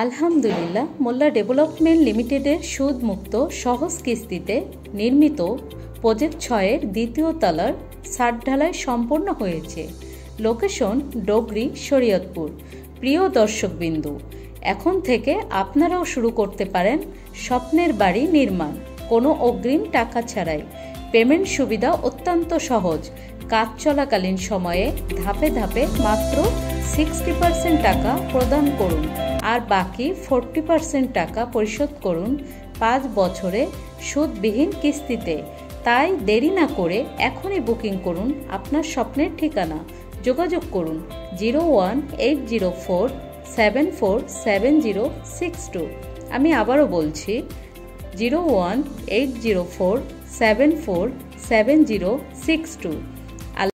আলহামদুলিল্লাহ মোল্লা ডেভেলপমেন্ট লিমিটেডের সুদমুক্ত সহজ কিস্তিতে নির্মিত প্রজেক্ট 6-এর দ্বিতীয় তলার ছাদ ঢালাই সম্পন্ন হয়েছে। লোকেশন ডোগরি, শরীয়তপুর। প্রিয় দর্শকবিন্দু, এখন থেকে আপনারাও শুরু করতে পারেন স্বপ্নের বাড়ি নির্মাণ কোনো অগ্রিম টাকা ছাড়াই। পেমেন্ট সুবিধা অত্যন্ত সহজ। কাজ চলাকালীন সময়ে ধাপে ধাপে মাত্র 60% টাকা প্রদান করুন আর বাকি 40% টাকা পরিশোধ করুন 5 বছরে সুদবিহীন কিস্তিতে। তাই দেরি না করে এখনই বুকিং করুন আপনার স্বপ্নের ঠিকানা। যোগাযোগ করুন 01804747062। আমি আবারও বলছি 01804747062।